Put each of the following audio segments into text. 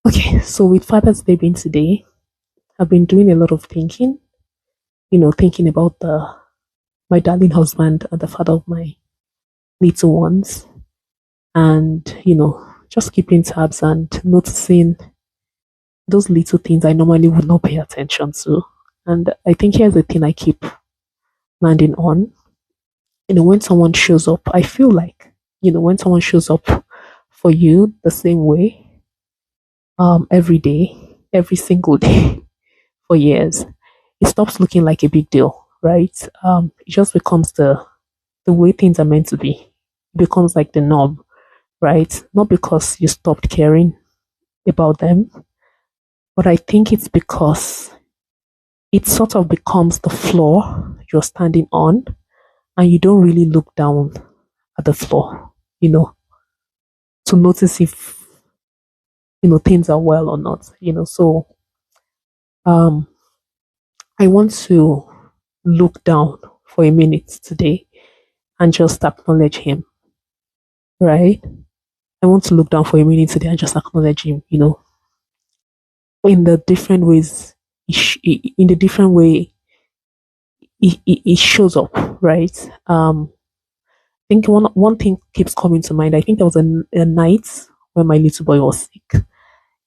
Okay, so with Father's Day being today, I've been doing a lot of thinking, thinking about the my darling husband and the father of my little ones, and just keeping tabs and noticing those little things I normally would not pay attention to. And I think here's the thing I keep landing on. When someone shows up, I feel like, when someone shows up for you the same way, every day, every single day for years, it stops looking like a big deal, right? It just becomes the way things are meant to be. It becomes like the norm, right? Not because you stopped caring about them, but I think it's because it sort of becomes the floor you're standing on, and you don't really look down at the floor, you know, to notice if things are well or not. So um, I want to look down for a minute today and just acknowledge him, right? I want to look down for a minute today and just acknowledge him, in the different ways, in the different way it shows up, right? I think one thing keeps coming to mind. I think there was a night when my little boy was sick,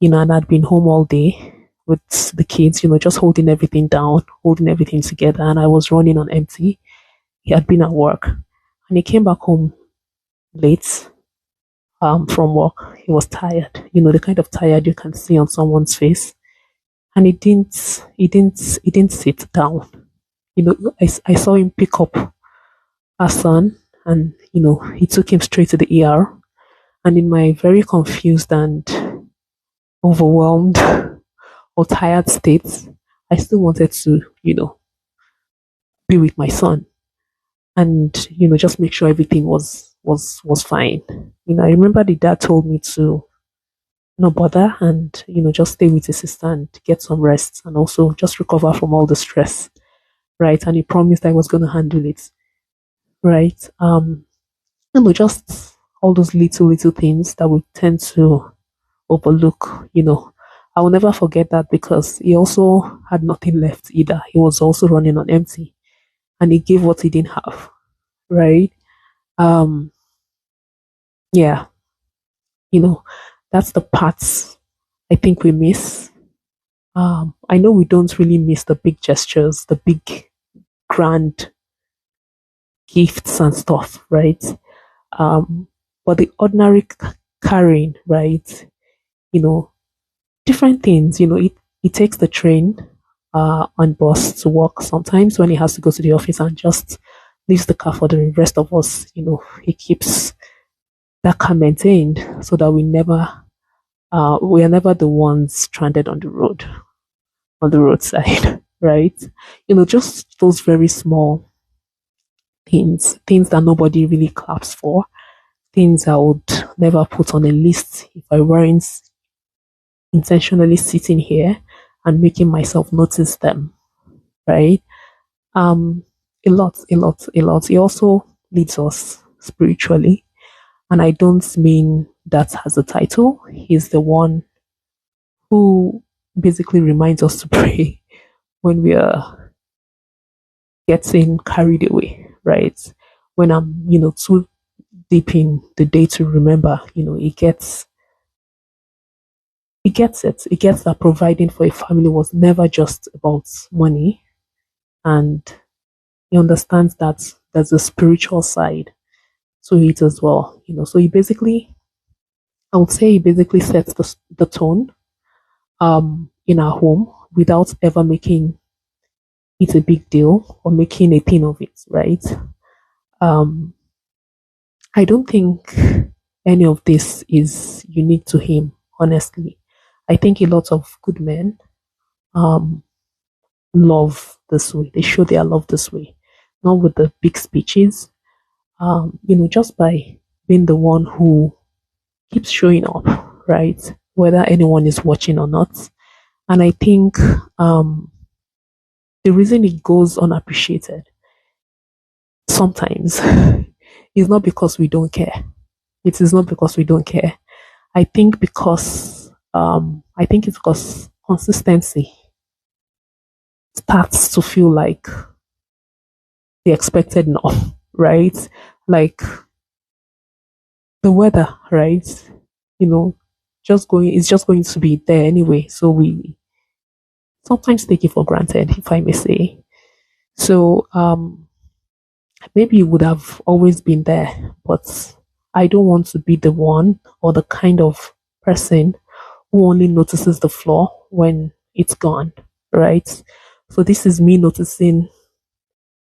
and I'd been home all day with the kids, just holding everything down, holding everything together, and I was running on empty. He had been at work, and he came back home late from work. He was tired, the kind of tired you can see on someone's face, and he didn't sit down. I saw him pick up our son, and he took him straight to the ER. And in my very confused and overwhelmed or tired state, I still wanted to be with my son and just make sure everything was fine. I remember the dad told me to not bother and just stay with his sister and get some rest and also just recover from all the stress, right? And he promised I was going to handle it, right? Just all those little things that we tend to overlook. I will never forget that because he also had nothing left either. He was also running on empty, and he gave what he didn't have, right? Um, yeah, you know, that's the parts I think we miss. I know we don't really miss the big gestures, the big grand gifts and stuff, right? Um, but the ordinary carrying, right? You know, different things. He takes the train and bus to work sometimes when he has to go to the office and just leaves the car for the rest of us. He keeps that car maintained so that we are never the ones stranded on the roadside, right? Just those very small things that nobody really claps for, things I would never put on a list if I weren't intentionally sitting here and making myself notice them, right? Um, a lot, a lot, a lot. It also leads us spiritually, and I don't mean that as a title. He's the one who basically reminds us to pray when we are getting carried away, right? When I'm, too deep in the day to remember, he gets it. He gets that providing for a family was never just about money, and he understands that there's a spiritual side to it as well. So I would say he basically sets the tone in our home without ever making it a big deal or making a thing of it, right? Um, I don't think any of this is unique to him, honestly. I think a lot of good men um, love this way. They show their love this way, not with the big speeches, just by being the one who keeps showing up, right? Whether anyone is watching or not. And I think the reason it goes unappreciated sometimes is not because we don't care. It is not because we don't care. I think because I think it's because consistency starts to feel like the expected norm, right? Like the weather, right? You know, it's just going to be there anyway. So we sometimes take it for granted, if I may say. So maybe it would have always been there, but I don't want to be the one or the kind of person who only notices the flaw when it's gone, right? So this is me noticing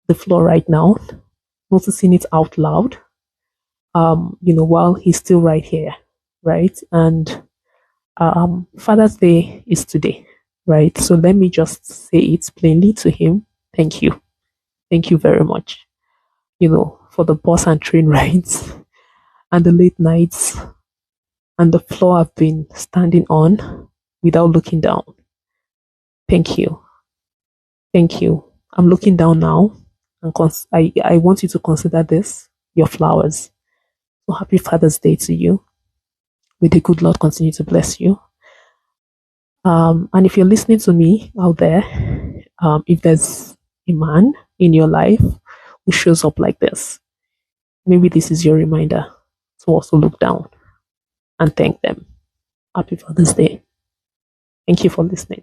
the flaw right now, noticing it out loud, while he's still right here, right? And Father's Day is today, right? So let me just say it plainly to him. Thank you. Thank you very much, for the bus and train rides and the late nights and the floor I've been standing on without looking down. Thank you. Thank you. I'm looking down now, and I want you to consider this your flowers. So happy Father's Day to you. May the good Lord continue to bless you. And if you're listening to me out there, if there's a man in your life who shows up like this, maybe this is your reminder to also look down and thank them. Happy Father's Day. Thank you for listening.